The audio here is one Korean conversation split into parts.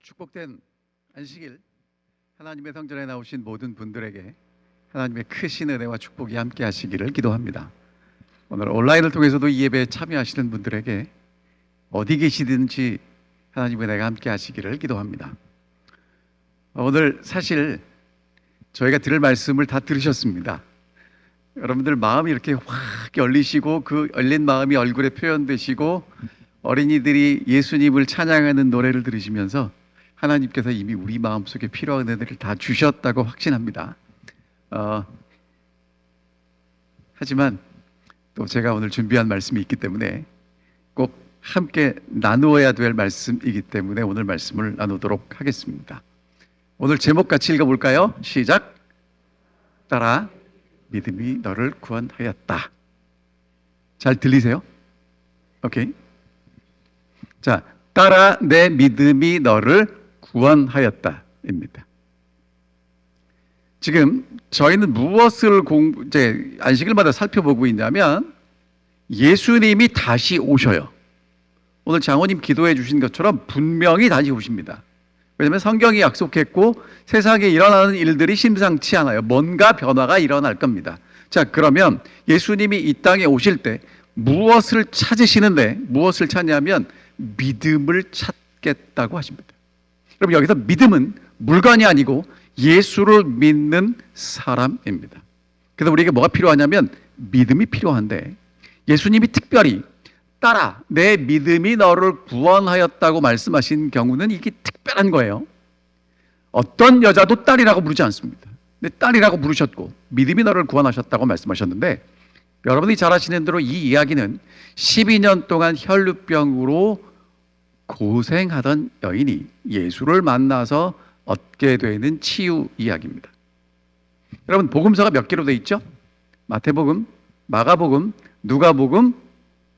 축복된 안식일, 하나님의 성전에 나오신 모든 분들에게 하나님의 크신 은혜와 축복이 함께 하시기를 기도합니다. 오늘 온라인을 통해서도 이 예배에 참여하시는 분들에게 어디 계시든지 하나님의 은혜가 함께 하시기를 기도합니다. 오늘 사실 저희가 들을 말씀을 다 들으셨습니다. 여러분들 마음이 이렇게 확 열리시고 그 열린 마음이 얼굴에 표현되시고 어린이들이 예수님을 찬양하는 노래를 들으시면서 하나님께서 이미 우리 마음속에 필요한 은혜를 다 주셨다고 확신합니다. 하지만 또 제가 오늘 준비한 말씀이 있기 때문에 꼭 함께 나누어야 될 말씀이기 때문에 오늘 말씀을 나누도록 하겠습니다. 오늘 제목 같이 읽어볼까요? 시작! 따라 믿음이 너를 구원하였다. 잘 들리세요? 오케이. 자, 따라 내 믿음이 너를 구원하였다 입니다. 지금 저희는 무엇을 안식일마다 살펴보고 있냐면 예수님이 다시 오셔요. 오늘 장로님 기도해 주신 것처럼 분명히 다시 오십니다. 왜냐하면 성경이 약속했고 세상에 일어나는 일들이 심상치 않아요. 뭔가 변화가 일어날 겁니다. 자, 그러면 예수님이 이 땅에 오실 때 무엇을 찾으시는데 무엇을 찾냐면 믿음을 찾겠다고 하십니다. 그럼 여기서 믿음은 물건이 아니고 예수를 믿는 사람입니다. 그래서 우리에게 뭐가 필요하냐면 믿음이 필요한데 예수님이 특별히 따라 내 믿음이 너를 구원하였다고 말씀하신 경우는 이게 특별한 거예요. 어떤 여자도 딸이라고 부르지 않습니다. 근데 딸이라고 부르셨고 믿음이 너를 구원하셨다고 말씀하셨는데 여러분이 잘 아시는 대로 이 이야기는 12년 동안 혈루병으로 고생하던 여인이 예수를 만나서 얻게 되는 치유 이야기입니다. 여러분 복음서가 몇 개로 되어 있죠? 마태복음, 마가복음, 누가복음,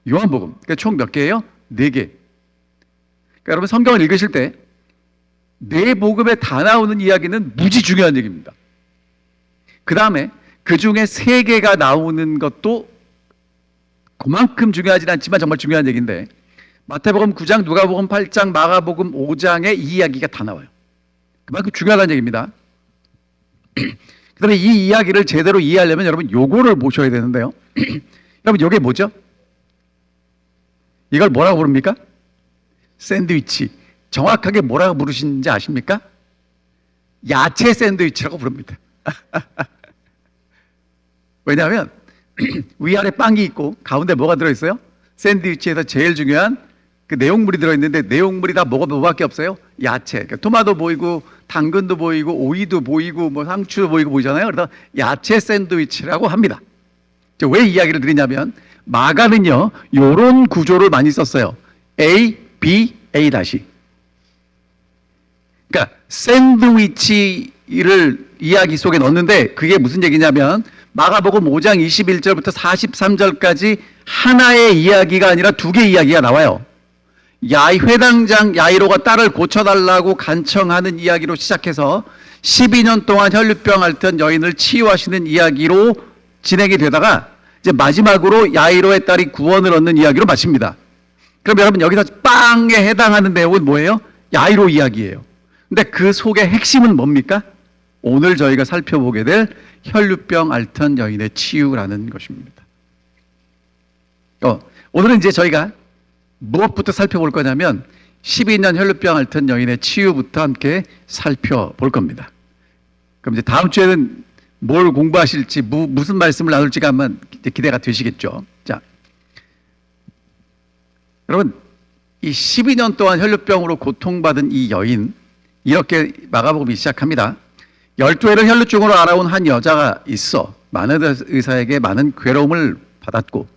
요한복음. 그러니까 총 몇 개예요? 4개. 그러니까 여러분 성경을 읽으실 때 네 복음에 다 나오는 이야기는 무지 중요한 얘기입니다. 그 다음에 그 중에 3개가 나오는 것도 그만큼 중요하진 않지만 정말 중요한 얘기인데 마태복음 9장, 누가복음 8장, 마가복음 5장에 이 이야기가 다 나와요. 그만큼 중요하다는 얘기입니다. 그 다음에 이 이야기를 제대로 이해하려면 여러분 요거를 보셔야 되는데요. 여러분 요게 뭐죠? 이걸 뭐라고 부릅니까? 샌드위치. 정확하게 뭐라고 부르시는지 아십니까? 야채 샌드위치라고 부릅니다. 왜냐하면 위아래 빵이 있고 가운데 뭐가 들어있어요? 샌드위치에서 제일 중요한 그 내용물이 들어있는데 내용물이 다 뭐밖에 없어요? 야채. 그러니까 토마토 보이고 당근도 보이고 오이도 보이고 뭐 상추도 보이고 보이잖아요. 그래서 야채 샌드위치라고 합니다. 왜 이야기를 드리냐면 마가는요 요런 구조를 많이 썼어요. A, B, A 다시. 그러니까 샌드위치를 이야기 속에 넣었는데 그게 무슨 얘기냐면 마가복음 5장 21절부터 43절까지 하나의 이야기가 아니라 2개의 이야기가 나와요. 회당장 야이로가 딸을 고쳐달라고 간청하는 이야기로 시작해서 12년 동안 혈루병 앓던 여인을 치유하시는 이야기로 진행이 되다가 이제 마지막으로 야이로의 딸이 구원을 얻는 이야기로 마칩니다. 그럼 여러분 여기서 빵에 해당하는 내용은 뭐예요? 야이로 이야기예요. 근데 그 속의 핵심은 뭡니까? 오늘 저희가 살펴보게 될 혈루병 앓던 여인의 치유라는 것입니다. 오늘은 이제 저희가 무엇부터 살펴볼 거냐면 12년 혈루병 앓던 여인의 치유부터 함께 살펴볼 겁니다. 그럼 이제 다음 주에는 뭘 공부하실지 무슨 말씀을 나눌지가 한번 기대가 되시겠죠. 자, 여러분 이 12년 동안 혈루병으로 고통받은 이 여인 이렇게 마가복음이 시작합니다. 12회를 혈루증으로 알아온 한 여자가 있어 많은 의사에게 많은 괴로움을 받았고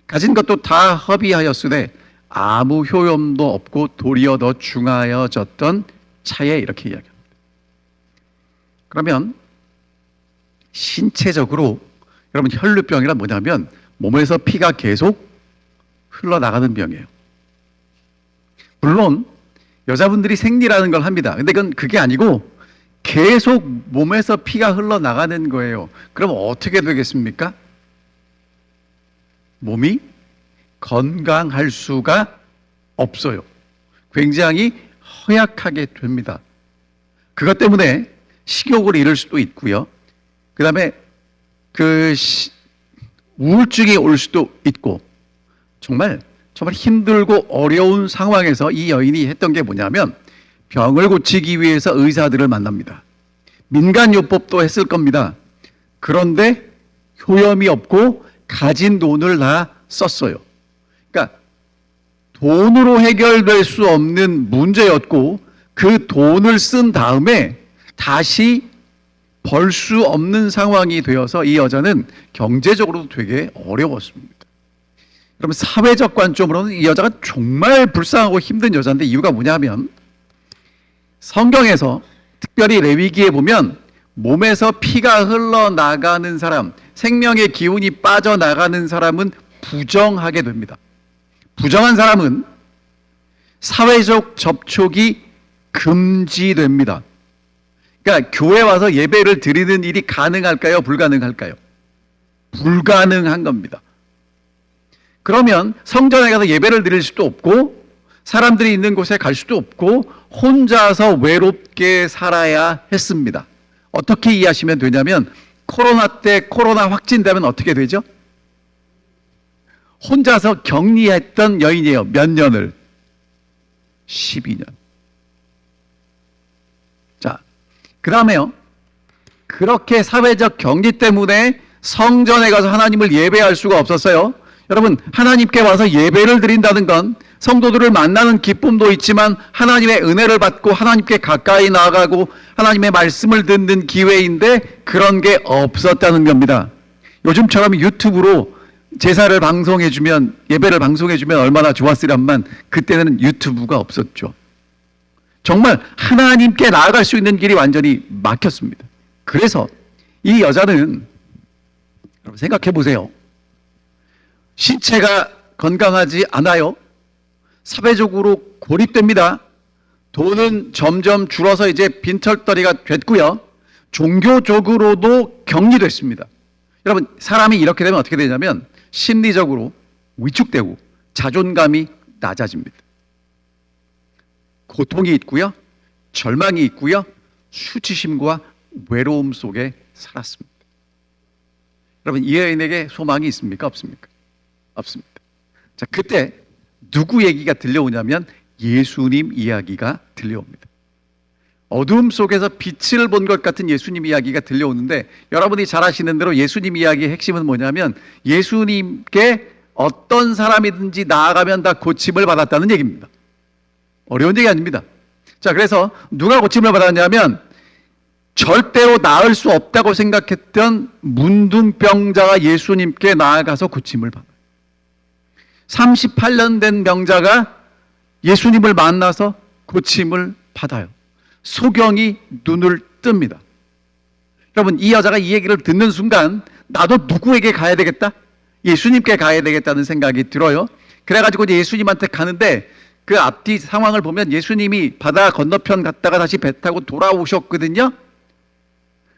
가진 것도 다 허비하였으되 아무 효험도 없고 도리어 더 중하여졌던 차에 이렇게 이야기합니다. 그러면 신체적으로 여러분 혈루병이란 뭐냐면 몸에서 피가 계속 흘러나가는 병이에요. 물론 여자분들이 생리라는 걸 합니다. 근데 그게 아니고 계속 몸에서 피가 흘러나가는 거예요. 그럼 어떻게 되겠습니까? 몸이 건강할 수가 없어요. 굉장히 허약하게 됩니다. 그것 때문에 식욕을 잃을 수도 있고요. 그 다음에 우울증이 올 수도 있고, 정말 힘들고 어려운 상황에서 이 여인이 했던 게 뭐냐면 병을 고치기 위해서 의사들을 만납니다. 민간요법도 했을 겁니다. 그런데 효염이 없고 가진 돈을 다 썼어요. 그러니까 돈으로 해결될 수 없는 문제였고, 그 돈을 쓴 다음에 다시 벌 수 없는 상황이 되어서 이 여자는 경제적으로도 되게 어려웠습니다. 그러면 사회적 관점으로는 이 여자가 정말 불쌍하고 힘든 여자인데, 이유가 뭐냐면 성경에서 특별히 레위기에 보면 몸에서 피가 흘러나가는 사람, 생명의 기운이 빠져나가는 사람은 부정하게 됩니다. 부정한 사람은 사회적 접촉이 금지됩니다. 그러니까 교회 와서 예배를 드리는 일이 가능할까요? 불가능할까요? 불가능한 겁니다. 그러면 성전에 가서 예배를 드릴 수도 없고, 사람들이 있는 곳에 갈 수도 없고, 혼자서 외롭게 살아야 했습니다. 어떻게 이해하시면 되냐면, 코로나 때 코로나 확진되면 어떻게 되죠? 혼자서 격리했던 여인이에요. 몇 년을? 12년. 자, 그 다음에요. 그렇게 사회적 격리 때문에 성전에 가서 하나님을 예배할 수가 없었어요. 여러분, 하나님께 와서 예배를 드린다는 건 성도들을 만나는 기쁨도 있지만 하나님의 은혜를 받고 하나님께 가까이 나아가고 하나님의 말씀을 듣는 기회인데, 그런 게 없었다는 겁니다. 요즘처럼 유튜브로 제사를 방송해주면, 예배를 방송해주면 얼마나 좋았으련만, 그때는 유튜브가 없었죠. 정말 하나님께 나아갈 수 있는 길이 완전히 막혔습니다. 그래서 이 여자는, 여러분 생각해 보세요. 신체가 건강하지 않아요. 사회적으로 고립됩니다. 돈은 점점 줄어서 이제 빈털터리가 됐고요. 종교적으로도 격리됐습니다. 여러분, 사람이 이렇게 되면 어떻게 되냐면 심리적으로 위축되고 자존감이 낮아집니다. 고통이 있고요, 절망이 있고요, 수치심과 외로움 속에 살았습니다. 여러분, 이 여인에게 소망이 있습니까? 없습니까? 없습니다. 자, 그때 누구 얘기가 들려오냐면 예수님 이야기가 들려옵니다. 어두움 속에서 빛을 본 것 같은 예수님 이야기가 들려오는데, 여러분이 잘 아시는 대로 예수님 이야기의 핵심은 뭐냐면 예수님께 어떤 사람이든지 나아가면 다 고침을 받았다는 얘기입니다. 어려운 얘기 아닙니다. 자, 그래서 누가 고침을 받았냐면 절대로 나을 수 없다고 생각했던 문둥병자가 예수님께 나아가서 고침을 받아요. 38년 된 병자가 예수님을 만나서 고침을 받아요. 소경이 눈을 뜹니다. 여러분, 이 여자가 이 얘기를 듣는 순간 나도 누구에게 가야 되겠다? 예수님께 가야 되겠다는 생각이 들어요. 그래가지고 이제 예수님한테 가는데, 그 앞뒤 상황을 보면 예수님이 바다 건너편 갔다가 다시 배 타고 돌아오셨거든요.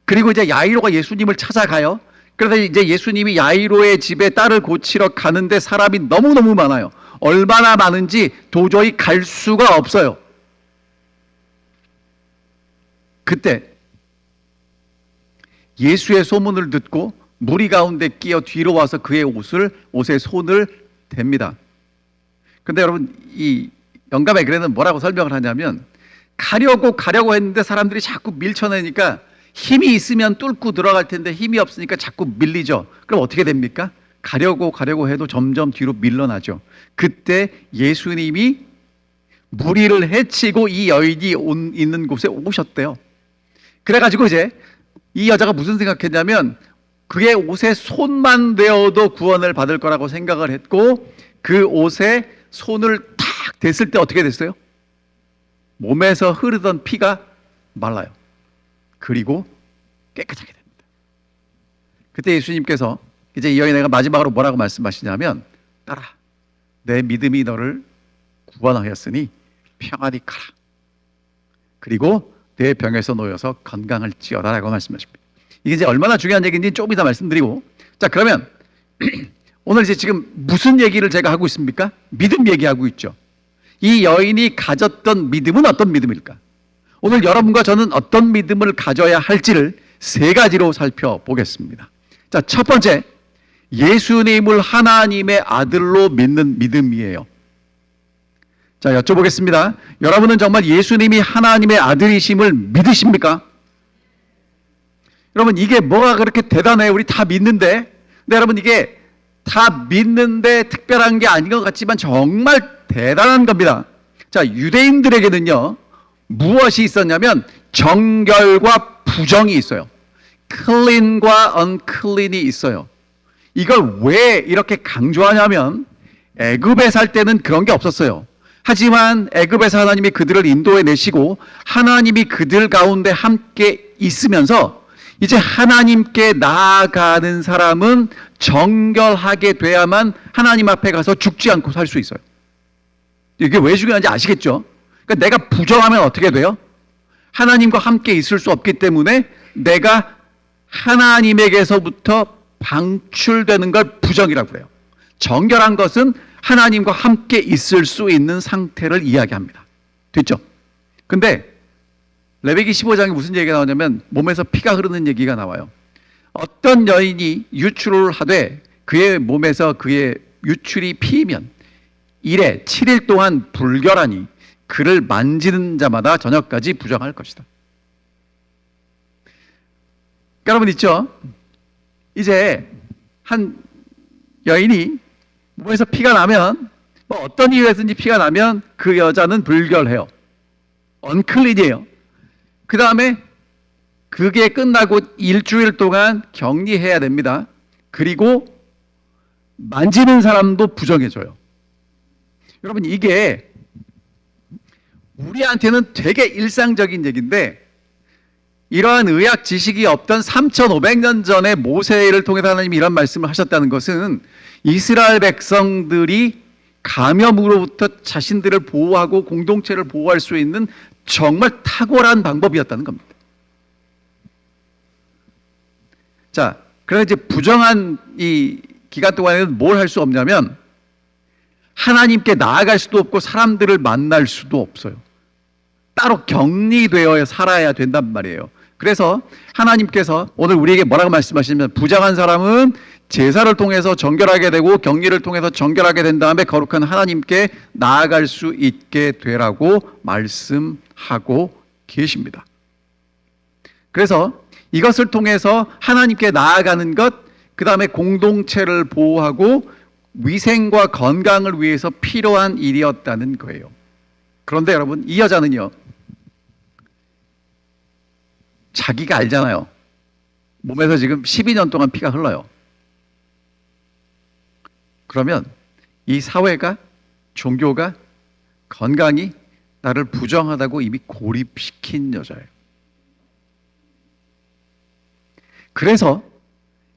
그리고 이제 야이로가 예수님을 찾아가요. 그래서 이제 예수님이 야이로의 집에 딸을 고치러 가는데 사람이 너무너무 많아요. 얼마나 많은지 도저히 갈 수가 없어요. 그때 예수의 소문을 듣고 무리 가운데 끼어 뒤로 와서 그의 옷에 손을 댑니다. 근데 여러분, 이 영감의 글에는 뭐라고 설명을 하냐면, 가려고 했는데 사람들이 자꾸 밀쳐내니까 힘이 있으면 뚫고 들어갈 텐데 힘이 없으니까 자꾸 밀리죠. 그럼 어떻게 됩니까? 가려고 해도 점점 뒤로 밀려나죠. 그때 예수님이 무리를 해치고 이 여인이 있는 곳에 오셨대요. 그래가지고 이제 이 여자가 무슨 생각했냐면 그의 옷에 손만 대어도 구원을 받을 거라고 생각을 했고, 그 옷에 손을 탁 댔을 때 어떻게 됐어요? 몸에서 흐르던 피가 말라요. 그리고 깨끗하게 됩니다. 그때 예수님께서 이제 이 여인에게 마지막으로 뭐라고 말씀하시냐면, 딸아, 내 믿음이 너를 구원하였으니 평안히 가라. 그리고 내 병에서 놓여서 건강할지어다 라고 말씀하십니다. 이게 이제 얼마나 중요한 얘기인지 조금 이따 말씀드리고, 자, 그러면 오늘 이제 지금 무슨 얘기를 제가 하고 있습니까? 믿음 얘기하고 있죠. 이 여인이 가졌던 믿음은 어떤 믿음일까? 오늘 여러분과 저는 어떤 믿음을 가져야 할지를 세 가지로 살펴보겠습니다. 자, 첫 번째, 예수님을 하나님의 아들로 믿는 믿음이에요. 자, 여쭤보겠습니다. 여러분은 정말 예수님이 하나님의 아들이심을 믿으십니까? 여러분, 이게 뭐가 그렇게 대단해요? 우리 다 믿는데. 근데 여러분, 이게 다 믿는데 특별한 게 아닌 것 같지만 정말 대단한 겁니다. 자, 유대인들에게는요, 무엇이 있었냐면 정결과 부정이 있어요. clean과 unclean이 있어요. 이걸 왜 이렇게 강조하냐면 애굽에 살 때는 그런 게 없었어요. 하지만 애굽에서 하나님이 그들을 인도해 내시고 하나님이 그들 가운데 함께 있으면서 이제 하나님께 나아가는 사람은 정결하게 돼야만 하나님 앞에 가서 죽지 않고 살 수 있어요. 이게 왜 중요한지 아시겠죠? 그러니까 내가 부정하면 어떻게 돼요? 하나님과 함께 있을 수 없기 때문에 내가 하나님에게서부터 방출되는 걸 부정이라고 해요. 정결한 것은 하나님과 함께 있을 수 있는 상태를 이야기합니다. 됐죠? 근데 레위기 15장에 무슨 얘기가 나오냐면 몸에서 피가 흐르는 얘기가 나와요. 어떤 여인이 유출을 하되 그의 몸에서 그의 유출이 피이면 1회 7일 동안 불결하니 그를 만지는 자마다 저녁까지 부정할 것이다. 여러분 있죠? 이제 한 여인이 몸에서 피가 나면 뭐 어떤 이유에서든지 피가 나면 그 여자는 불결해요. 언클린이에요. 그 다음에 그게 끝나고 일주일 동안 격리해야 됩니다. 그리고 만지는 사람도 부정해져요. 여러분 이게 우리한테는 되게 일상적인 얘기인데 이러한 의학 지식이 없던 3,500년 전에 모세를 통해서 하나님이 이런 말씀을 하셨다는 것은 이스라엘 백성들이 감염으로부터 자신들을 보호하고 공동체를 보호할 수 있는 정말 탁월한 방법이었다는 겁니다. 자, 그래서 이제 부정한 이 기간 동안에는 뭘 할 수 없냐면 하나님께 나아갈 수도 없고 사람들을 만날 수도 없어요. 따로 격리되어 살아야 된단 말이에요. 그래서 하나님께서 오늘 우리에게 뭐라고 말씀하시냐면 부정한 사람은 제사를 통해서 정결하게 되고 격리를 통해서 정결하게 된 다음에 거룩한 하나님께 나아갈 수 있게 되라고 말씀하고 계십니다. 그래서 이것을 통해서 하나님께 나아가는 것, 그 다음에 공동체를 보호하고 위생과 건강을 위해서 필요한 일이었다는 거예요. 그런데 여러분, 이 여자는요, 자기가 알잖아요. 몸에서 지금 12년 동안 피가 흘러요. 그러면 이 사회가, 종교가, 건강이 나를 부정하다고 이미 고립시킨 여자예요. 그래서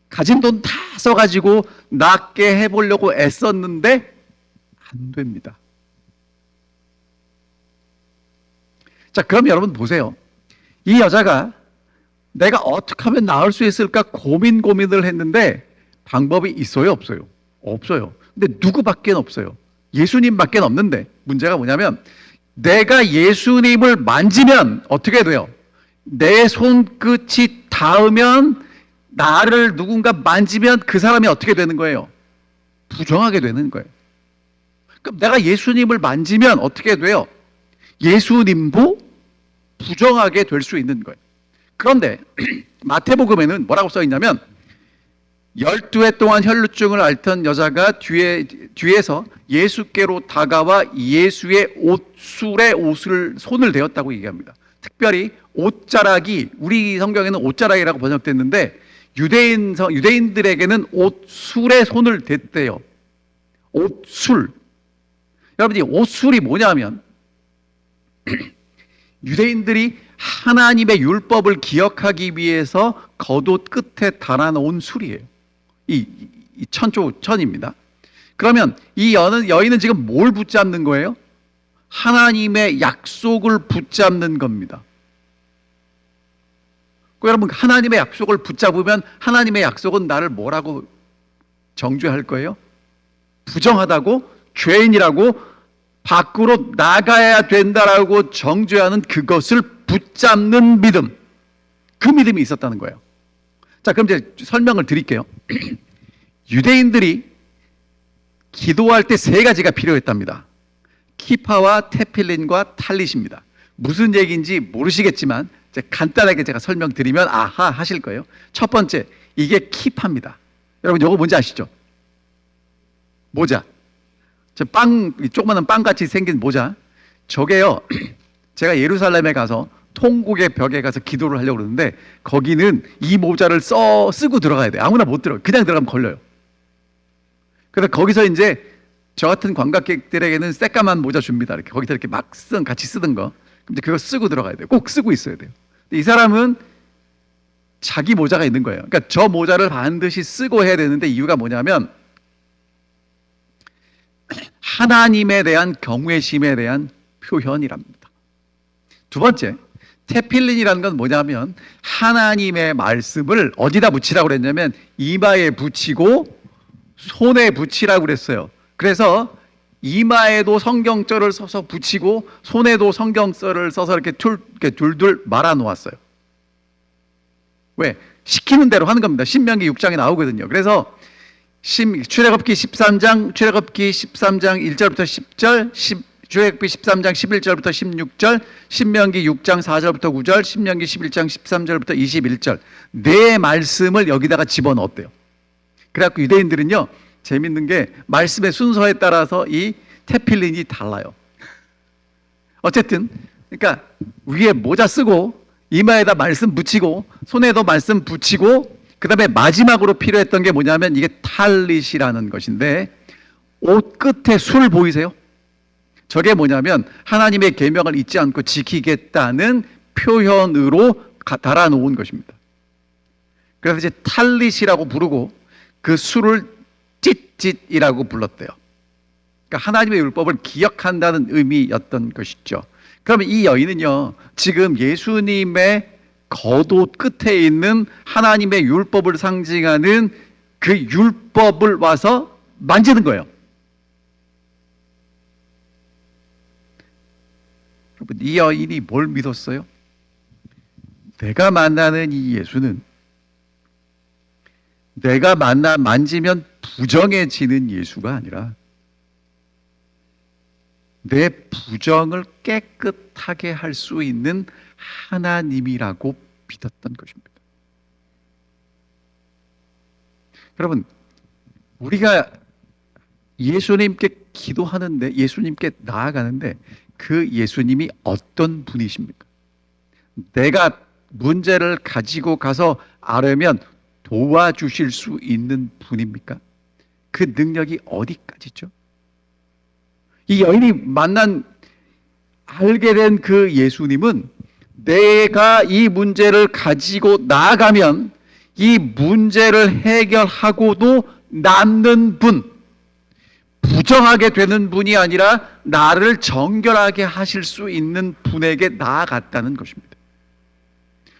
가진 돈 다 써가지고 낫게 해보려고 애썼는데 안 됩니다. 자, 그럼 여러분 보세요. 이 여자가 내가 어떻게 하면 나을 수 있을까 고민을 했는데 방법이 있어요, 없어요? 없어요. 근데 누구밖에 없어요. 예수님밖에 없는데 문제가 뭐냐면 내가 예수님을 만지면 어떻게 돼요? 내 손끝이 닿으면 나를 누군가 만지면 그 사람이 어떻게 되는 거예요? 부정하게 되는 거예요. 그럼 내가 예수님을 만지면 어떻게 돼요? 예수님도 부정하게 될 수 있는 거예요. 그런데 마태복음에는 뭐라고 써 있냐면 12해 동안 혈루증을 앓던 여자가 뒤에서 예수께로 다가와 예수의 옷술에 손을 대었다고 얘기합니다. 특별히 옷자락이, 우리 성경에는 옷자락이라고 번역됐는데 유대인들에게는 옷술에 손을 댔대요. 옷술. 여러분, 이 옷술이 뭐냐면 유대인들이 하나님의 율법을 기억하기 위해서 겉옷 끝에 달아놓은 술이에요. 이 천입니다. 그러면 이 여인은 지금 뭘 붙잡는 거예요? 하나님의 약속을 붙잡는 겁니다. 여러분, 하나님의 약속을 붙잡으면 하나님의 약속은 나를 뭐라고 정죄할 거예요? 부정하다고, 죄인이라고, 밖으로 나가야 된다라고 정죄하는 그것을 붙잡는 믿음, 그 믿음이 있었다는 거예요. 자, 그럼 이제 설명을 드릴게요. 유대인들이 기도할 때 세 가지가 필요했답니다. 키파와 테필린과 탈릿입니다. 무슨 얘기인지 모르시겠지만 간단하게 제가 설명드리면 아하 하실 거예요. 첫 번째, 이게 키파입니다. 여러분 이거 뭔지 아시죠? 모자. 조그마한 빵같이 생긴 모자. 저게요, 제가 예루살렘에 가서 통곡의 벽에 가서 기도를 하려고 그러는데 거기는 이 모자를 쓰고 들어가야 돼요. 아무나 못 들어가요. 그냥 들어가면 걸려요. 그래서 거기서 이제 저 같은 관광객들에게는 새까만 모자 줍니다. 이렇게 거기서 이렇게 같이 쓰던 거. 근데 그거 쓰고 들어가야 돼요. 꼭 쓰고 있어야 돼요. 근데 이 사람은 자기 모자가 있는 거예요. 그러니까 저 모자를 반드시 쓰고 해야 되는데 이유가 뭐냐면 하나님에 대한 경외심에 대한 표현이랍니다. 두 번째, 테필린이라는 건 뭐냐면 하나님의 말씀을 어디다 붙이라고 그랬냐면 이마에 붙이고 손에 붙이라고 그랬어요. 그래서 이마에도 성경절을 써서 붙이고 손에도 성경절을 써서 이렇게 둘둘 말아 놓았어요. 왜? 시키는 대로 하는 겁니다. 신명기 6장에 나오거든요. 그래서 출애굽기 13장 1절부터 10절, 출애굽기 13장 11절부터 16절, 신명기 6장 4절부터 9절, 신명기 11장 13절부터 21절 네 말씀을 여기다가 집어넣었대요. 그래갖고 유대인들은요, 재밌는 게 말씀의 순서에 따라서 이 테필린이 달라요. 어쨌든 그러니까 위에 모자 쓰고 이마에다 말씀 붙이고 손에도 말씀 붙이고 그 다음에 마지막으로 필요했던 게 뭐냐면 이게 탈릿이라는 것인데 옷 끝에 술 보이세요? 저게 뭐냐면 하나님의 계명을 잊지 않고 지키겠다는 표현으로 달아놓은 것입니다. 그래서 이제 탈릿이라고 부르고 그 술을 찢찢이라고 불렀대요. 그러니까 하나님의 율법을 기억한다는 의미였던 것이죠. 그러면 이 여인은요, 지금 예수님의 겉옷 끝에 있는 하나님의 율법을 상징하는 그 율법을 와서 만지는 거예요. 여러분, 이 여인이 뭘 믿었어요? 내가 만나는 이 예수는 내가 만지면 부정해지는 예수가 아니라 내 부정을 깨끗하게 할 수 있는 하나님이라고 믿었던 것입니다. 여러분, 우리가 예수님께 기도하는데, 예수님께 나아가는데 그 예수님이 어떤 분이십니까? 내가 문제를 가지고 가서 아뢰면 도와주실 수 있는 분입니까? 그 능력이 어디까지죠? 이 여인이 알게 된 그 예수님은 내가 이 문제를 가지고 나아가면 이 문제를 해결하고도 남는 분, 부정하게 되는 분이 아니라 나를 정결하게 하실 수 있는 분에게 나아갔다는 것입니다.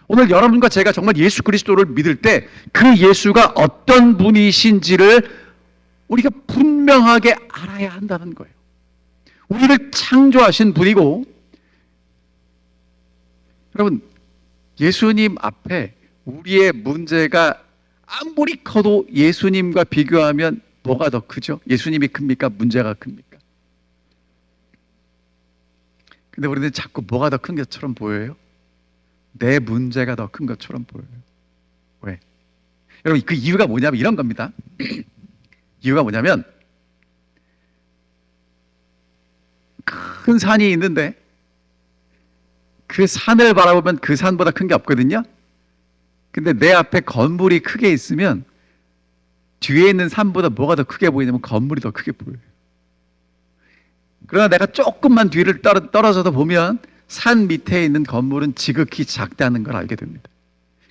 오늘 여러분과 제가 정말 예수 그리스도를 믿을 때 그 예수가 어떤 분이신지를 우리가 분명하게 알아야 한다는 거예요. 우리를 창조하신 분이고, 여러분, 예수님 앞에 우리의 문제가 아무리 커도 예수님과 비교하면 뭐가 더 크죠? 예수님이 큽니까? 문제가 큽니까? 근데 우리는 자꾸 뭐가 더 큰 것처럼 보여요? 내 문제가 더 큰 것처럼 보여요. 왜? 여러분, 그 이유가 뭐냐면 이런 겁니다. 이유가 뭐냐면 큰 산이 있는데 그 산을 바라보면 그 산보다 큰 게 없거든요. 근데 내 앞에 건물이 크게 있으면 뒤에 있는 산보다 뭐가 더 크게 보이냐면 건물이 더 크게 보여요. 그러나 내가 조금만 뒤를 떨어져서 보면 산 밑에 있는 건물은 지극히 작다는 걸 알게 됩니다.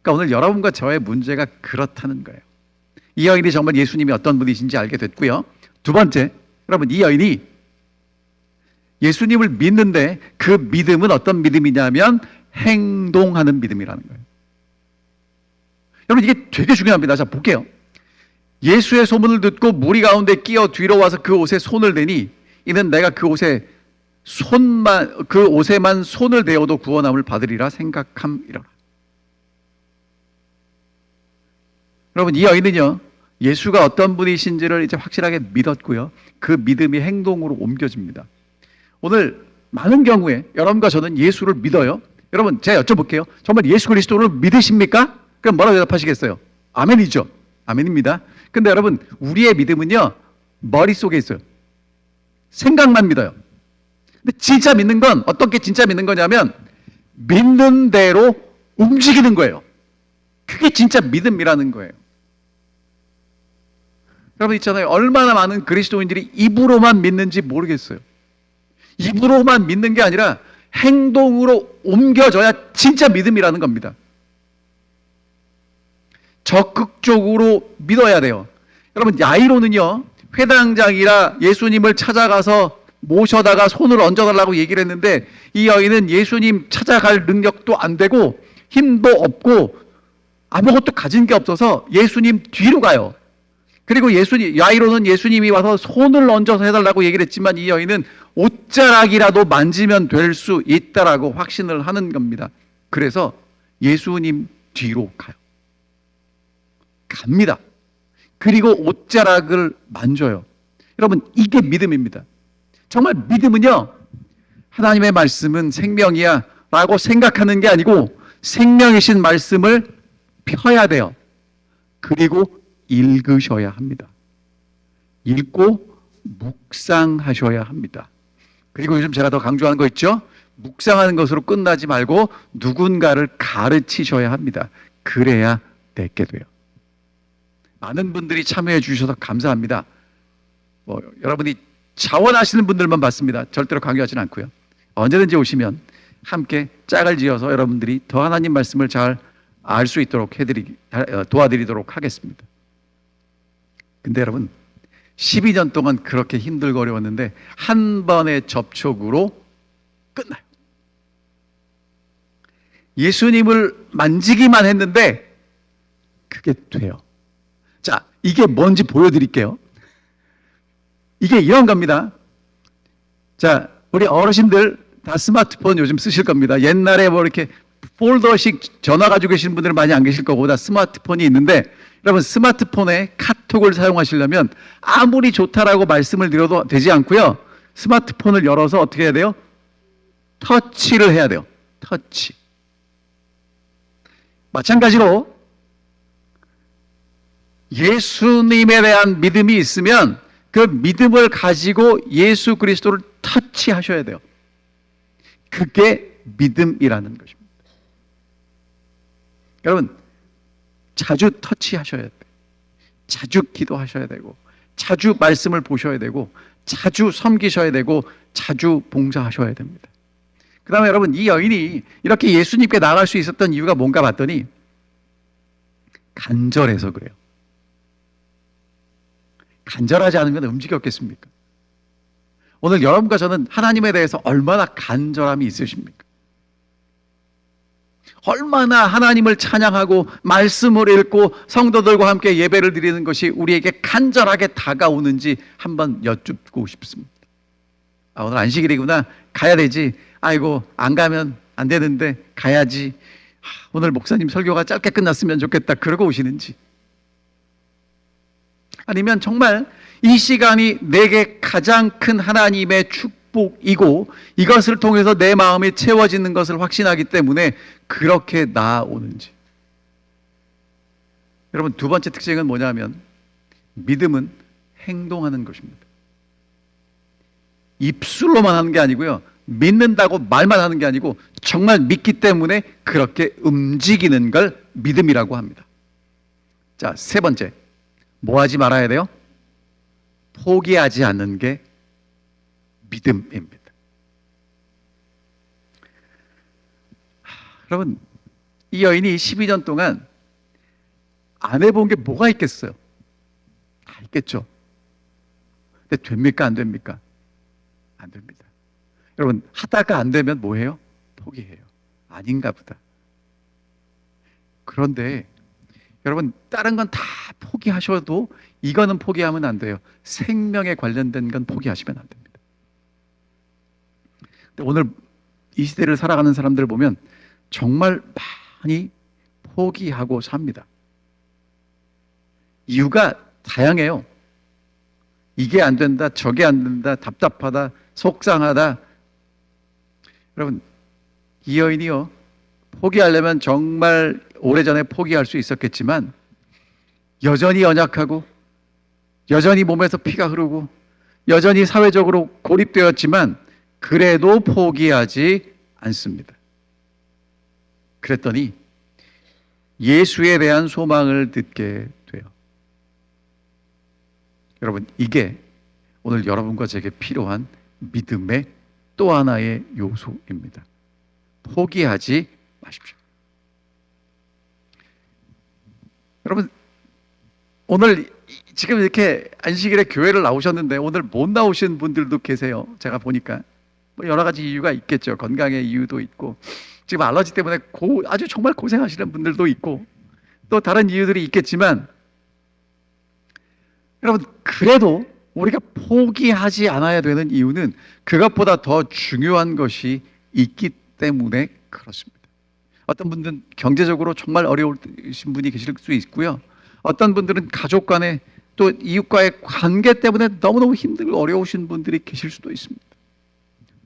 그러니까 오늘 여러분과 저의 문제가 그렇다는 거예요. 이 여인이 정말 예수님이 어떤 분이신지 알게 됐고요. 두 번째, 여러분, 이 여인이 예수님을 믿는데 그 믿음은 어떤 믿음이냐면 행동하는 믿음이라는 거예요. 여러분, 이게 되게 중요합니다. 자, 볼게요. 예수의 소문을 듣고 무리 가운데 끼어 뒤로 와서 그 옷에 손을 대니 이는 내가 그 옷에 손만 그 옷에만 손을 대어도 구원함을 받으리라 생각함이라. 여러분, 이 여인은요, 예수가 어떤 분이신지를 이제 확실하게 믿었고요, 그 믿음이 행동으로 옮겨집니다. 오늘 많은 경우에 여러분과 저는 예수를 믿어요. 여러분, 제가 여쭤볼게요. 정말 예수 그리스도를 믿으십니까? 그럼 뭐라고 대답하시겠어요? 아멘이죠. 아멘입니다. 근데 여러분, 우리의 믿음은요, 머릿속에 있어요. 생각만 믿어요. 근데 진짜 믿는 건 어떻게 진짜 믿는 거냐면 믿는 대로 움직이는 거예요. 그게 진짜 믿음이라는 거예요. 여러분 있잖아요. 얼마나 많은 그리스도인들이 입으로만 믿는지 모르겠어요. 입으로만 믿는 게 아니라 행동으로 옮겨져야 진짜 믿음이라는 겁니다. 적극적으로 믿어야 돼요. 여러분, 야이로는요, 회당장이라 예수님을 찾아가서 모셔다가 손을 얹어달라고 얘기를 했는데, 이 여인은 예수님 찾아갈 능력도 안 되고 힘도 없고 아무것도 가진 게 없어서 예수님 뒤로 가요. 그리고 야이로는 예수님이 와서 손을 얹어서 해달라고 얘기를 했지만, 이 여인은 옷자락이라도 만지면 될 수 있다라고 확신을 하는 겁니다. 그래서 예수님 뒤로 가요. 갑니다. 그리고 옷자락을 만져요. 여러분, 이게 믿음입니다. 정말 믿음은요, 하나님의 말씀은 생명이야 라고 생각하는 게 아니고 생명이신 말씀을 펴야 돼요. 그리고 읽으셔야 합니다. 읽고 묵상하셔야 합니다. 그리고 요즘 제가 더 강조하는 거 있죠? 묵상하는 것으로 끝나지 말고 누군가를 가르치셔야 합니다. 그래야 내게 돼요. 많은 분들이 참여해 주셔서 감사합니다. 여러분이 자원하시는 분들만 받습니다. 절대로 강요하지는 않고요. 언제든지 오시면 함께 짝을 지어서 여러분들이 더 하나님 말씀을 잘 알 수 있도록 도와드리도록 하겠습니다. 근데 여러분, 12년 동안 그렇게 힘들고 어려웠는데 한 번의 접촉으로 끝나요. 예수님을 만지기만 했는데 그게 돼요. 자, 이게 뭔지 보여드릴게요. 이게 이런 겁니다. 자, 우리 어르신들 다 스마트폰 요즘 쓰실 겁니다. 옛날에 뭐 이렇게 폴더식 전화 가지고 계시는 분들은 많이 안 계실 거고 다 스마트폰이 있는데, 여러분 스마트폰에 카톡을 사용하시려면 아무리 좋다라고 말씀을 드려도 되지 않고요. 스마트폰을 열어서 어떻게 해야 돼요? 터치를 해야 돼요. 터치. 마찬가지로 예수님에 대한 믿음이 있으면 그 믿음을 가지고 예수 그리스도를 터치하셔야 돼요. 그게 믿음이라는 것입니다. 여러분, 자주 터치하셔야 돼요. 자주 기도하셔야 되고, 자주 말씀을 보셔야 되고, 자주 섬기셔야 되고, 자주 봉사하셔야 됩니다. 그 다음에 여러분, 이 여인이 이렇게 예수님께 나갈 수 있었던 이유가 뭔가 봤더니 간절해서 그래요. 간절하지 않으면 움직였겠습니까? 오늘 여러분과 저는 하나님에 대해서 얼마나 간절함이 있으십니까? 얼마나 하나님을 찬양하고 말씀을 읽고 성도들과 함께 예배를 드리는 것이 우리에게 간절하게 다가오는지 한번 여쭙고 싶습니다. 오늘 안식일이구나, 가야 되지. 아이고, 안 가면 안 되는데 가야지. 오늘 목사님 설교가 짧게 끝났으면 좋겠다, 그러고 오시는지, 아니면 정말 이 시간이 내게 가장 큰 하나님의 축복이고 이것을 통해서 내 마음이 채워지는 것을 확신하기 때문에 그렇게 나아오는지. 여러분, 두 번째 특징은 뭐냐면 믿음은 행동하는 것입니다. 입술로만 하는 게 아니고요, 믿는다고 말만 하는 게 아니고 정말 믿기 때문에 그렇게 움직이는 걸 믿음이라고 합니다. 자, 세 번째, 뭐 하지 말아야 돼요? 포기하지 않는 게 믿음입니다. 여러분, 이 여인이 12년 동안 안 해본 게 뭐가 있겠어요? 다 있겠죠. 근데 됩니까? 안 됩니까? 안 됩니다. 여러분, 하다가 안 되면 뭐 해요? 포기해요. 아닌가 보다. 그런데 여러분, 다른 건 다 포기하셔도 이거는 포기하면 안 돼요. 생명에 관련된 건 포기하시면 안 됩니다. 근데 오늘 이 시대를 살아가는 사람들을 보면 정말 많이 포기하고 삽니다. 이유가 다양해요. 이게 안 된다, 저게 안 된다, 답답하다, 속상하다. 여러분, 이 여인이요, 포기하려면 정말 오래전에 포기할 수 있었겠지만 여전히 연약하고 여전히 몸에서 피가 흐르고 여전히 사회적으로 고립되었지만 그래도 포기하지 않습니다. 그랬더니 예수에 대한 소망을 듣게 돼요. 여러분, 이게 오늘 여러분과 제게 필요한 믿음의 또 하나의 요소입니다. 포기하지 마십시오. 여러분, 오늘 지금 이렇게 안식일에 교회를 나오셨는데 오늘 못 나오신 분들도 계세요. 제가 보니까 뭐 여러 가지 이유가 있겠죠. 건강의 이유도 있고 지금 알러지 때문에 아주 정말 고생하시는 분들도 있고 또 다른 이유들이 있겠지만, 여러분, 그래도 우리가 포기하지 않아야 되는 이유는 그것보다 더 중요한 것이 있기 때문에 그렇습니다. 어떤 분들은 경제적으로 정말 어려우신 분이 계실 수 있고요. 어떤 분들은 가족 간에 또 이웃과의 관계 때문에 너무너무 힘들고 어려우신 분들이 계실 수도 있습니다.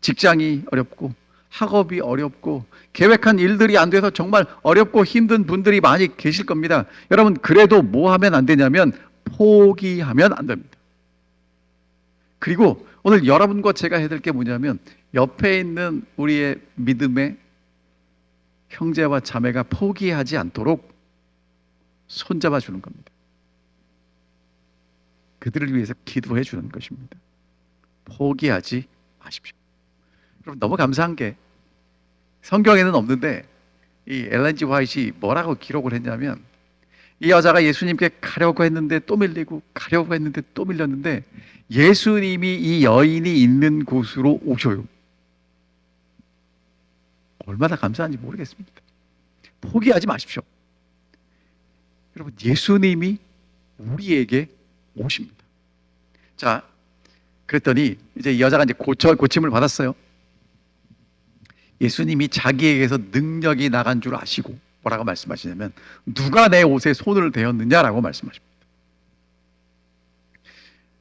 직장이 어렵고 학업이 어렵고 계획한 일들이 안 돼서 정말 어렵고 힘든 분들이 많이 계실 겁니다. 여러분, 그래도 뭐 하면 안 되냐면 포기하면 안 됩니다. 그리고 오늘 여러분과 제가 해야 될 게 뭐냐면 옆에 있는 우리의 믿음의 형제와 자매가 포기하지 않도록 손잡아 주는 겁니다. 그들을 위해서 기도해 주는 것입니다. 포기하지 마십시오. 여러분, 너무 감사한 게 성경에는 없는데 이 엘렌 G 화이트이 뭐라고 기록을 했냐면, 이 여자가 예수님께 가려고 했는데 또 밀리고 가려고 했는데 또 밀렸는데 예수님이 이 여인이 있는 곳으로 오셔요. 얼마나 감사한지 모르겠습니다. 포기하지 마십시오. 여러분, 예수님이 우리에게 오십니다. 자, 그랬더니 이제 이 여자가 이제 고침을 받았어요. 예수님이 자기에게서 능력이 나간 줄 아시고 뭐라고 말씀하시냐면 누가 내 옷에 손을 대었느냐라고 말씀하십니다.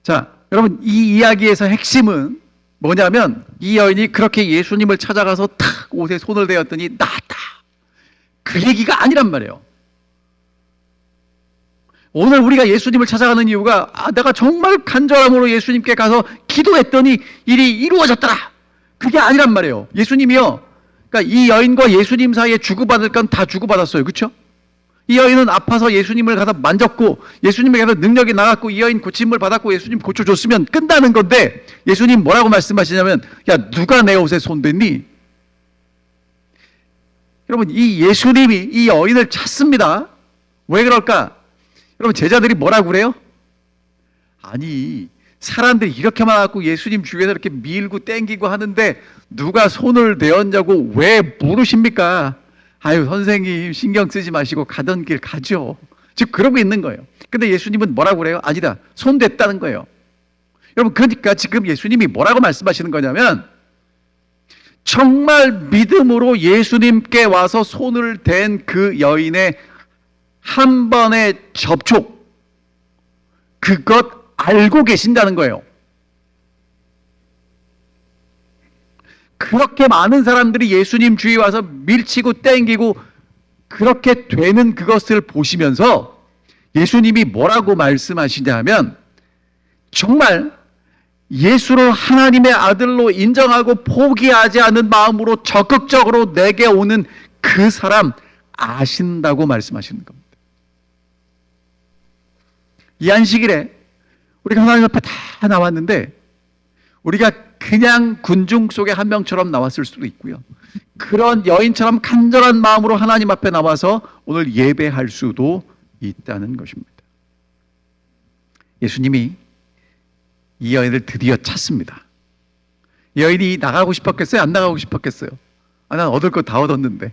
자, 여러분, 이 이야기에서 핵심은 뭐냐면 이 여인이 그렇게 예수님을 찾아가서 탁 옷에 손을 대었더니 나았다, 그 얘기가 아니란 말이에요. 오늘 우리가 예수님을 찾아가는 이유가 내가 정말 간절함으로 예수님께 가서 기도했더니 일이 이루어졌더라, 그게 아니란 말이에요. 예수님이요, 그러니까 이 여인과 예수님 사이에 주고받을 건 다 주고받았어요. 그렇죠? 이 여인은 아파서 예수님을 가서 만졌고 예수님에게서 능력이 나갔고 이 여인 고침을 받았고 예수님 고쳐줬으면 끝나는 건데 예수님 뭐라고 말씀하시냐면 야, 누가 내 옷에 손댔니? 여러분, 이 예수님이 이 여인을 찾습니다. 왜 그럴까? 여러분, 제자들이 뭐라고 그래요? 아니, 사람들이 이렇게 많아갖고 예수님 주위에서 이렇게 밀고 땡기고 하는데 누가 손을 대었냐고 왜 물으십니까? 아유, 선생님 신경 쓰지 마시고 가던 길 가죠. 즉 그러고 있는 거예요. 근데 예수님은 뭐라고 그래요? 아니다, 손 댔다는 거예요. 여러분, 그러니까 지금 예수님이 뭐라고 말씀하시는 거냐면 정말 믿음으로 예수님께 와서 손을 댄 그 여인의 한 번의 접촉, 그것 알고 계신다는 거예요. 그렇게 많은 사람들이 예수님 주위에 와서 밀치고 땡기고 그렇게 되는 그것을 보시면서 예수님이 뭐라고 말씀하시냐면 정말 예수를 하나님의 아들로 인정하고 포기하지 않은 마음으로 적극적으로 내게 오는 그 사람 아신다고 말씀하시는 겁니다. 이 안식일에 우리가 하나님 앞에 다 나왔는데 우리가 그냥 군중 속의 한 명처럼 나왔을 수도 있고요, 그런 여인처럼 간절한 마음으로 하나님 앞에 나와서 오늘 예배할 수도 있다는 것입니다. 예수님이 이 여인을 드디어 찾습니다. 여인이 나가고 싶었겠어요? 안 나가고 싶었겠어요? 난 얻을 거 다 얻었는데.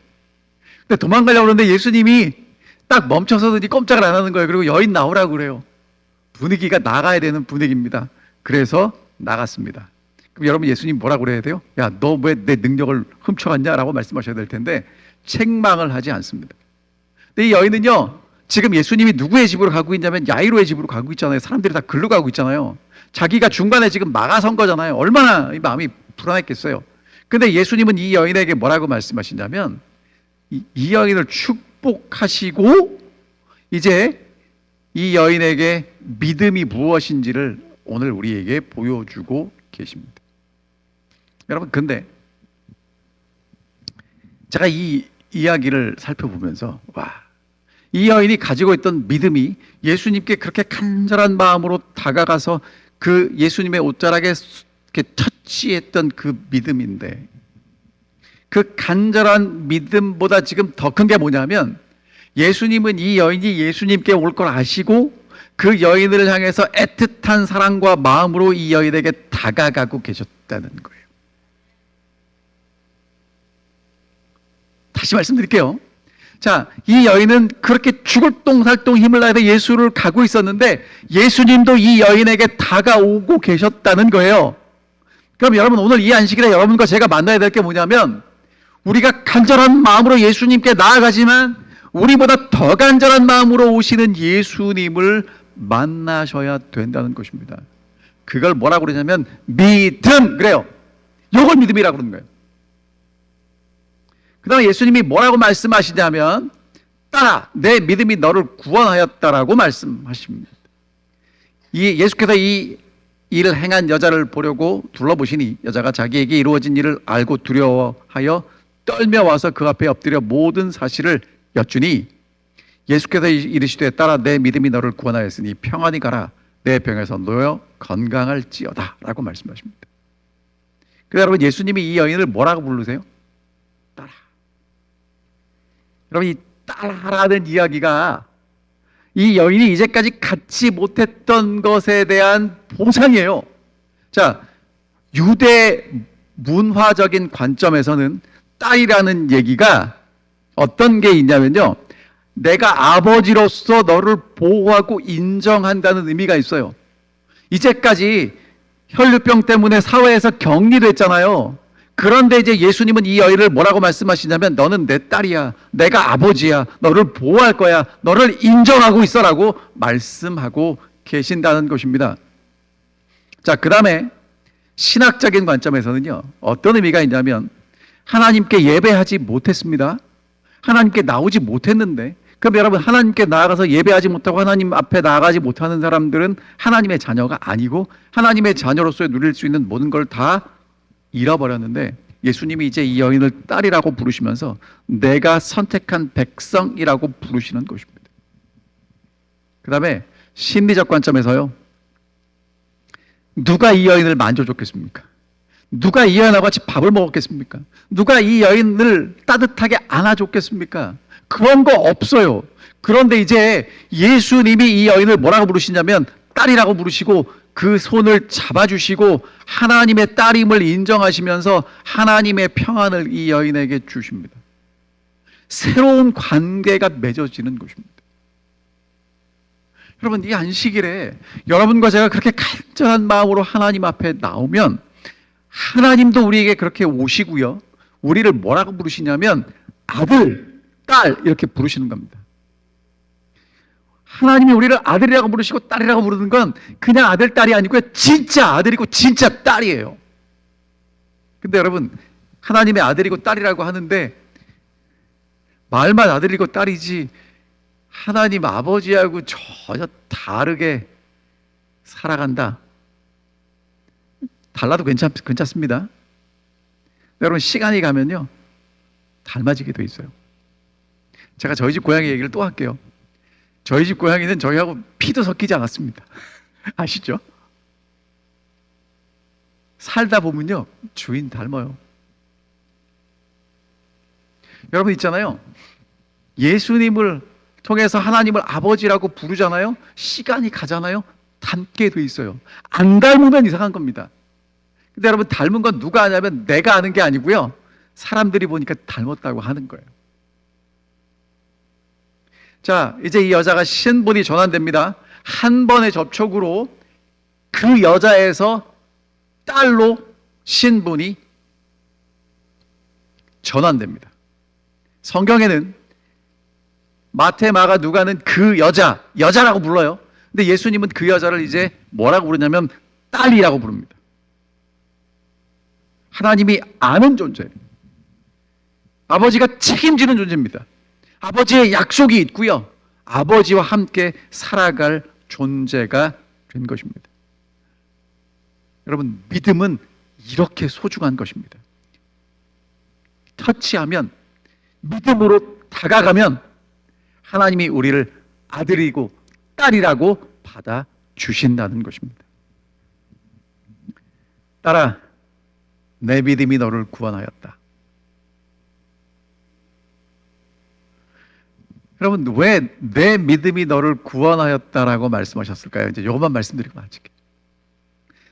근데 도망가려고 그러는데 예수님이 딱 멈춰서든지 꼼짝을 안 하는 거예요. 그리고 여인 나오라고 그래요. 분위기가 나가야 되는 분위기입니다. 그래서 나갔습니다. 그럼 여러분 예수님 뭐라고 그래야 돼요? 야, 너 왜 내 능력을 훔쳐갔냐라고 말씀하셔야 될 텐데 책망을 하지 않습니다. 근데 이 여인은요, 지금 예수님이 누구의 집으로 가고 있냐면 야이로의 집으로 가고 있잖아요. 사람들이 다 글로 가고 있잖아요. 자기가 중간에 지금 막아선 거잖아요. 얼마나 이 마음이 불안했겠어요. 근데 예수님은 이 여인에게 뭐라고 말씀하시냐면 이 여인을 축복하시고 이제 이 여인에게 믿음이 무엇인지를 오늘 우리에게 보여주고 계십니다. 여러분, 근데 제가 이 이야기를 살펴보면서 이 여인이 가지고 있던 믿음이 예수님께 그렇게 간절한 마음으로 다가가서 그 예수님의 옷자락에 이렇게 터치했던 그 믿음인데, 그 간절한 믿음보다 지금 더 큰 게 뭐냐면 예수님은 이 여인이 예수님께 올 걸 아시고 그 여인을 향해서 애틋한 사랑과 마음으로 이 여인에게 다가가고 계셨다는 거예요. 다시 말씀드릴게요. 자, 이 여인은 그렇게 죽을 똥살똥 힘을 다해서 예수를 가고 있었는데 예수님도 이 여인에게 다가오고 계셨다는 거예요. 그럼 여러분, 오늘 이 안식일에 여러분과 제가 만나야 될 게 뭐냐면 우리가 간절한 마음으로 예수님께 나아가지만 우리보다 더 간절한 마음으로 오시는 예수님을 만나셔야 된다는 것입니다. 그걸 뭐라고 그러냐면 믿음, 그래요. 이걸 믿음이라고 그러는 거예요. 그 다음에 예수님이 뭐라고 말씀하시냐면 따라 내 믿음이 너를 구원하였다라고 말씀하십니다. 예수께서 이 일을 행한 여자를 보려고 둘러보시니 여자가 자기에게 이루어진 일을 알고 두려워하여 떨며 와서 그 앞에 엎드려 모든 사실을 여쭈니 예수께서 이르시되 따라 내 믿음이 너를 구원하였으니 평안히 가라 내 병에서 놓여 건강할지어다 라고 말씀하십니다. 그래서 여러분, 예수님이 이 여인을 뭐라고 부르세요? 따라. 여러분, 이 따라라는 이야기가 이 여인이 이제까지 갖지 못했던 것에 대한 보상이에요. 자, 유대 문화적인 관점에서는 딸이라는 얘기가 어떤 게 있냐면요, 내가 아버지로서 너를 보호하고 인정한다는 의미가 있어요. 이제까지 혈류병 때문에 사회에서 격리됐잖아요. 그런데 이제 예수님은 이 여인을 뭐라고 말씀하시냐면 너는 내 딸이야, 내가 아버지야, 너를 보호할 거야, 너를 인정하고 있어라고 말씀하고 계신다는 것입니다. 자, 그 다음에 신학적인 관점에서는요, 어떤 의미가 있냐면 하나님께 예배하지 못했습니다. 하나님께 나오지 못했는데, 그럼 여러분, 하나님께 나아가서 예배하지 못하고 하나님 앞에 나아가지 못하는 사람들은 하나님의 자녀가 아니고 하나님의 자녀로서 누릴 수 있는 모든 걸 다 잃어버렸는데 예수님이 이제 이 여인을 딸이라고 부르시면서 내가 선택한 백성이라고 부르시는 것입니다. 그 다음에 심리적 관점에서요, 누가 이 여인을 만져줬겠습니까? 누가 이 여인하고 같이 밥을 먹었겠습니까? 누가 이 여인을 따뜻하게 안아줬겠습니까? 그런 거 없어요. 그런데 이제 예수님이 이 여인을 뭐라고 부르시냐면 딸이라고 부르시고 그 손을 잡아주시고 하나님의 딸임을 인정하시면서 하나님의 평안을 이 여인에게 주십니다. 새로운 관계가 맺어지는 것입니다. 여러분, 이 안식일에 여러분과 제가 그렇게 간절한 마음으로 하나님 앞에 나오면 하나님도 우리에게 그렇게 오시고요, 우리를 뭐라고 부르시냐면 아들, 딸 이렇게 부르시는 겁니다. 하나님이 우리를 아들이라고 부르시고 딸이라고 부르는 건 그냥 아들, 딸이 아니고요, 진짜 아들이고 진짜 딸이에요. 근데 여러분, 하나님의 아들이고 딸이라고 하는데 말만 아들이고 딸이지 하나님 아버지하고 전혀 다르게 살아간다. 달라도 괜찮습니다. 여러분, 시간이 가면요 닮아지게 돼 있어요. 제가 저희 집 고양이 얘기를 또 할게요. 저희 집 고양이는 저희하고 피도 섞이지 않았습니다. 아시죠? 살다 보면요 주인 닮아요. 여러분 있잖아요, 예수님을 통해서 하나님을 아버지라고 부르잖아요. 시간이 가잖아요. 닮게 돼 있어요. 안 닮으면 이상한 겁니다. 근데 여러분, 닮은 건 누가 아냐면 내가 아는 게 아니고요, 사람들이 보니까 닮았다고 하는 거예요. 자, 이제 이 여자가 신분이 전환됩니다. 한 번의 접촉으로 그 여자에서 딸로 신분이 전환됩니다. 성경에는 마태, 마가, 누가는 그 여자라고 불러요. 근데 예수님은 그 여자를 이제 뭐라고 부르냐면 딸이라고 부릅니다. 하나님이 아는 존재, 아버지가 책임지는 존재입니다. 아버지의 약속이 있고요, 아버지와 함께 살아갈 존재가 된 것입니다. 여러분, 믿음은 이렇게 소중한 것입니다. 터치하면, 믿음으로 다가가면 하나님이 우리를 아들이고 딸이라고 받아주신다는 것입니다. 딸아, 내 믿음이 너를 구원하였다. 여러분, 왜 내 믿음이 너를 구원하였다라고 말씀하셨을까요? 이제 이것만 말씀드리고 마칠게요.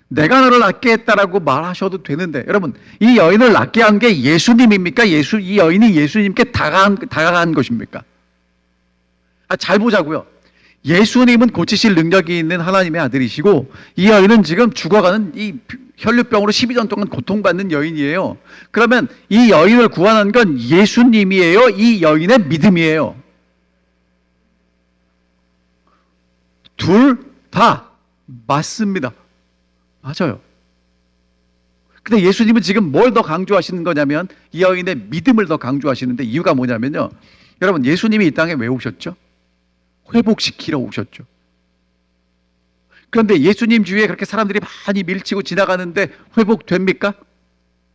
내가 너를 낫게 했다라고 말하셔도 되는데, 여러분, 이 여인을 낫게 한 게 예수님입니까? 이 여인이 예수님께 다가간 것입니까? 잘 보자고요. 예수님은 고치실 능력이 있는 하나님의 아들이시고, 이 여인은 지금 죽어가는 이 혈류병으로 12년 동안 고통받는 여인이에요. 그러면 이 여인을 구원한 건 예수님이에요? 이 여인의 믿음이에요? 둘 다 맞습니다. 맞아요. 근데 예수님은 지금 뭘 더 강조하시는 거냐면 이 여인의 믿음을 더 강조하시는데, 이유가 뭐냐면요, 여러분, 예수님이 이 땅에 왜 오셨죠? 회복시키러 오셨죠. 그런데 예수님 주위에 그렇게 사람들이 많이 밀치고 지나가는데 회복됩니까?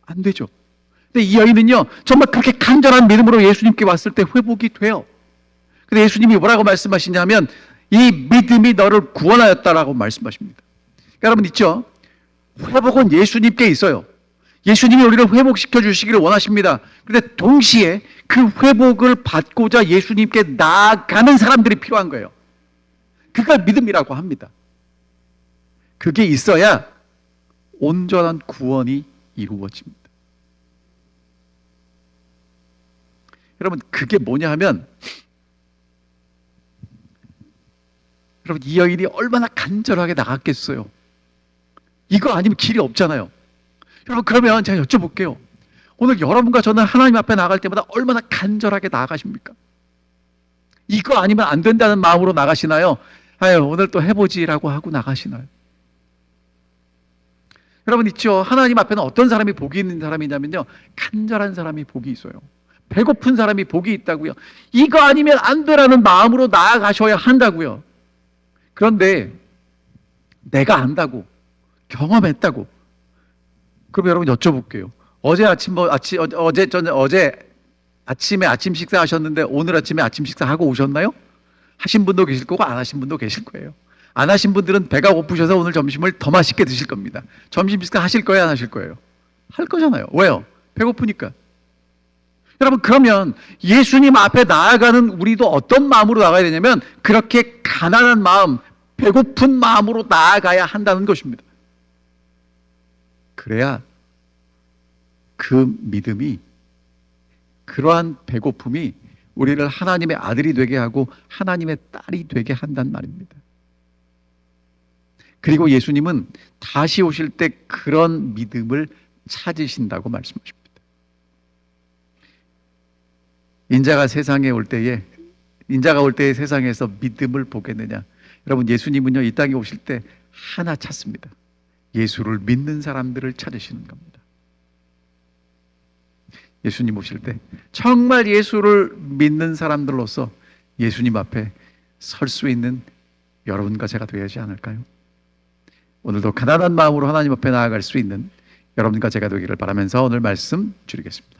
안 되죠. 근데 이 여인은요, 정말 그렇게 간절한 믿음으로 예수님께 왔을 때 회복이 돼요. 근데 예수님이 뭐라고 말씀하시냐면 이 믿음이 너를 구원하였다라고 말씀하십니다. 그러니까 여러분 있죠? 회복은 예수님께 있어요. 예수님이 우리를 회복시켜 주시기를 원하십니다. 그런데 동시에 그 회복을 받고자 예수님께 나아가는 사람들이 필요한 거예요. 그걸 믿음이라고 합니다. 그게 있어야 온전한 구원이 이루어집니다. 여러분, 그게 뭐냐 하면, 여러분, 이 여인이 얼마나 간절하게 나갔겠어요. 이거 아니면 길이 없잖아요. 여러분, 그러면 제가 여쭤볼게요. 오늘 여러분과 저는 하나님 앞에 나갈 때마다 얼마나 간절하게 나가십니까? 이거 아니면 안 된다는 마음으로 나가시나요? 아유, 오늘 또 해보지라고 하고 나가시나요? 여러분 있죠? 하나님 앞에는 어떤 사람이 복이 있는 사람이냐면요, 간절한 사람이 복이 있어요. 배고픈 사람이 복이 있다고요. 이거 아니면 안 되라는 마음으로 나아가셔야 한다고요. 그런데 내가 안다고, 경험했다고, 그럼 여러분 여쭤볼게요. 어제 아침에 아침 식사 하셨는데 오늘 아침에 아침 식사 하고 오셨나요? 하신 분도 계실 거고 안 하신 분도 계실 거예요. 안 하신 분들은 배가 고프셔서 오늘 점심을 더 맛있게 드실 겁니다. 점심 식사 하실 거예요, 안 하실 거예요? 할 거잖아요. 왜요? 배고프니까. 여러분, 그러면 예수님 앞에 나아가는 우리도 어떤 마음으로 나가야 되냐면 그렇게 가난한 마음, 배고픈 마음으로 나아가야 한다는 것입니다. 그래야 그 믿음이, 그러한 배고픔이 우리를 하나님의 아들이 되게 하고 하나님의 딸이 되게 한단 말입니다. 그리고 예수님은 다시 오실 때 그런 믿음을 찾으신다고 말씀하십니다. 인자가 올 때에 세상에서 믿음을 보겠느냐? 여러분, 예수님은요, 이 땅에 오실 때 하나 찾습니다. 예수를 믿는 사람들을 찾으시는 겁니다. 예수님 오실 때 정말 예수를 믿는 사람들로서 예수님 앞에 설 수 있는 여러분과 제가 되어야지 않을까요? 오늘도 가난한 마음으로 하나님 앞에 나아갈 수 있는 여러분과 제가 되기를 바라면서 오늘 말씀 줄이겠습니다.